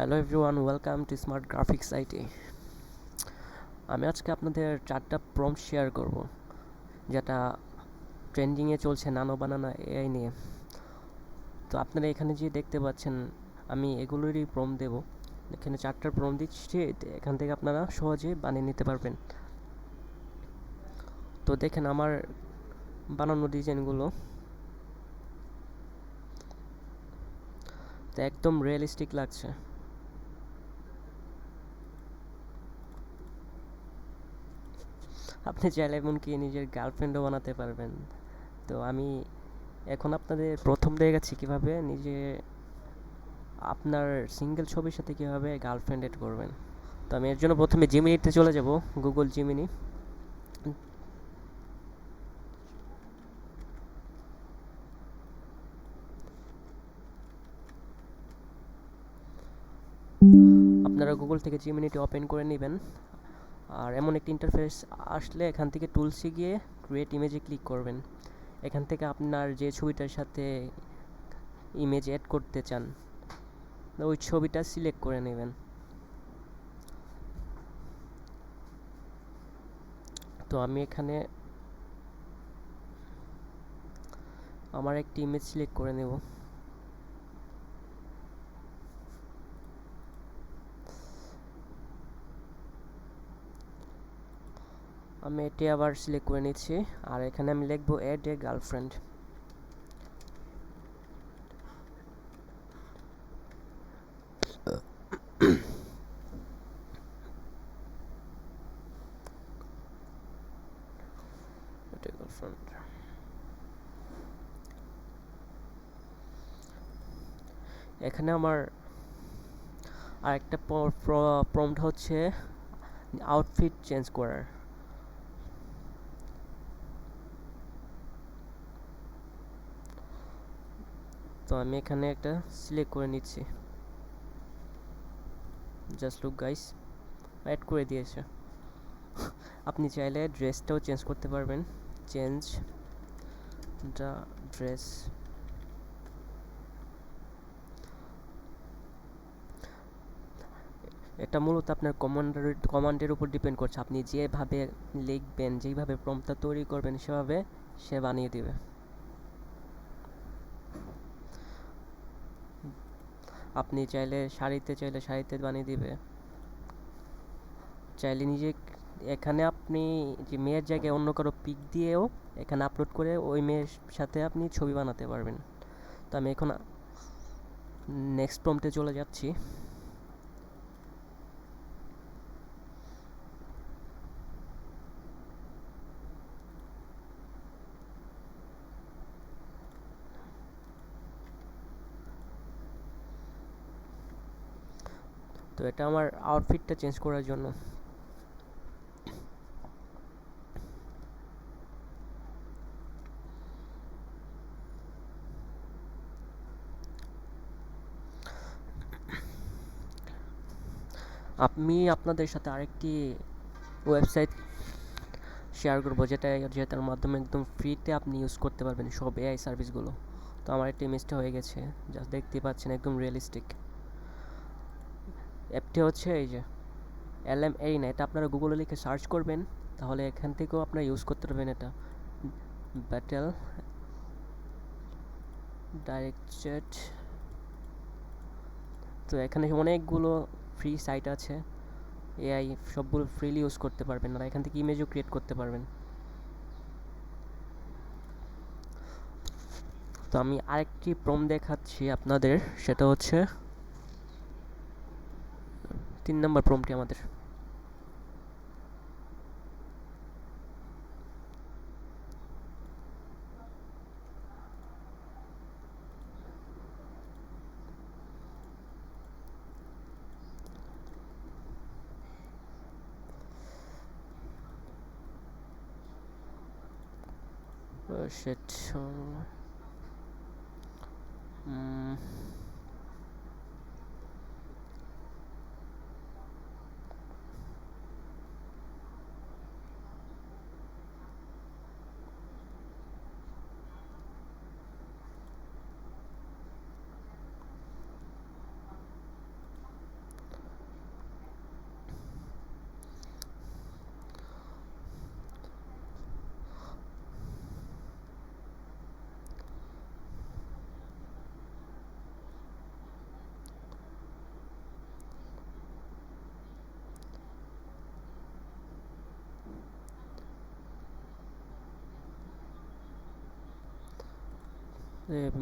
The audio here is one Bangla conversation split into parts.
Hello everyone, welcome to smart graphics IT. আমি আজকে আপনাদের 4টা প্রম্পট শেয়ার করব, যেটা ট্রেন্ডিংয়ে চলছে নানো বানানা এআই নিয়ে। তো আপনারা এখানে যে দেখতে পাচ্ছেন, আমি এগুলোরই প্রম্পট দেব। এখানে 4টার প্রম্পট দিচ্ছি, এখান থেকে আপনারা সহজে বানিয়ে নিতে পারবেন। তো দেখেন আমার বানানো ডিজাইনগুলো, তো একদম রিয়েলিস্টিক লাগছে। আপনি চাইলে এমনকি নিজের গার্লফ্রেন্ডও বানাতে পারবেন। তো আমি এখন আপনাদের প্রথম দেখাচ্ছি কীভাবে নিজে আপনার সিঙ্গেল ছবির সাথে কীভাবে গার্লফ্রেন্ড এড করবেন। তো আমি এর জন্য প্রথমে জিমিনিতে চলে যাব, গুগল জিমিনি। আপনারা গুগল থেকে জিমিনিটি ওপেন করে নেবেন, আর এমন একটি ইন্টারফেস আসলে এখান থেকে টুলসে গিয়ে ক্রিয়েট ইমেজে ক্লিক করবেন। এখান থেকে আপনার যে ছবিটার সাথে ইমেজ অ্যাড করতে চান ওই ছবিটা সিলেক্ট করে নেবেন। তো আমি এখানে আমার একটি ইমেজ সিলেক্ট করে নেব। আমি এটি আবার সিলেক্ট করে নিচ্ছি, আর এখানে আমি লিখব অ্যাড এ গার্লফ্রেন্ড। এখানে আমার আরেকটা প্রম্পট হচ্ছে আউটফিট চেঞ্জ করার। তো আমি এখানে একটা সিলেক্ট করে নিচ্ছি। জাস্ট লুক গাইস, অ্যাড করে দিয়েছে। আপনি চাইলে ড্রেসটাও চেঞ্জ করতে পারবেন। Change the dress. এটা মূলত আপনার কমান্ডের উপর ডিপেন্ড করছে। আপনি যেভাবে লিখবেন, যেইভাবে প্রম্পটটা তৈরি করবেন, সেভাবে সে বানিয়ে দিবে। আপনি চাইলে শাড়িতে বানিয়ে দিবে। চাইলে নিজে এখানে আপনি যে মেয়ের জায়গায় অন্য কারো পিক দিয়েও এখানে আপলোড করে ওই মেয়ের সাথে আপনি ছবি বানাতে পারবেন। তো আমি এখন নেক্সট প্রম্পটে চলে যাচ্ছি। তো এটা আমার আউটফিটটা চেঞ্জ করার জন্য। আমি আপনাদের সাথে আরেকটি ওয়েবসাইট শেয়ার করবো, যেটার মাধ্যমে একদম ফ্রিতে আপনি ইউজ করতে পারবেন সব এআই সার্ভিসগুলো। তো আমার একটা ইমেজটা হয়ে গেছে, জাস্ট দেখতে পাচ্ছেন একদম রিয়েলিস্টিক। অ্যাপটি হচ্ছে এই যে LM89। এটা আপনারা গুগলে লিখে সার্চ করবেন, তাহলে এখান থেকেও আপনারা ইউজ করতে পারবেন এটা। Battle direct chat. তো এখানে অনেকগুলো ফ্রি সাইট আছে এআই, সবগুলো ফ্রিলি ইউজ করতে পারবেন, আর এখান থেকে ইমেজও ক্রিয়েট করতে পারবেন। তো আমি আরেকটি প্রম্পট দেখাচ্ছি আপনাদের, সেটা হচ্ছে 3 নম্বর প্রম্পটটি আমাদের। শিট।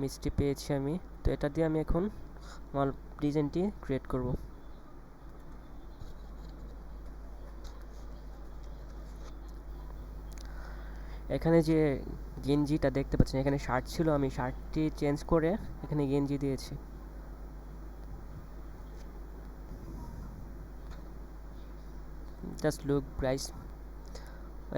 মিষ্টি পেয়েছি আমি। তো এটা দিয়ে আমি এখন আমার ডিজাইনটি ক্রিয়েট করব। এখানে যে গেঞ্জিটা দেখতে পাচ্ছেন, এখানে শার্ট ছিল, আমি শার্টটি চেঞ্জ করে এখানে গেঞ্জি দিয়েছি। জাস্ট লুক প্রাইস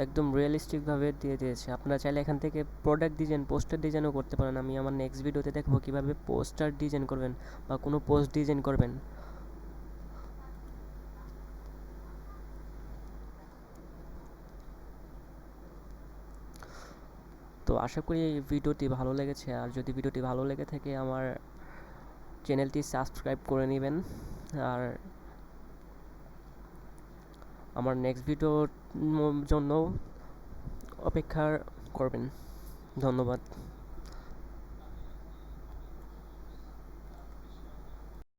একদম রিয়েলিস্টিকভাবে দিয়ে দিয়েছে। আপনারা চাইলে এখান থেকে প্রোডাক্ট ডিজাইন, পোস্টার ডিজাইনও করতে পারেন। আমি আমার নেক্সট ভিডিওতে দেখবো কীভাবে পোস্টার ডিজাইন করবেন বা কোনো পোস্ট ডিজাইন করবেন। তো আশা করি এই ভিডিওটি ভালো লেগেছে, আর যদি ভিডিওটি ভালো লেগে থাকে আমার চ্যানেলটি সাবস্ক্রাইব করে নেবেন, আর আমার নেক্সট ভিডিওর জন্য অপেক্ষা করবেন। ধন্যবাদ।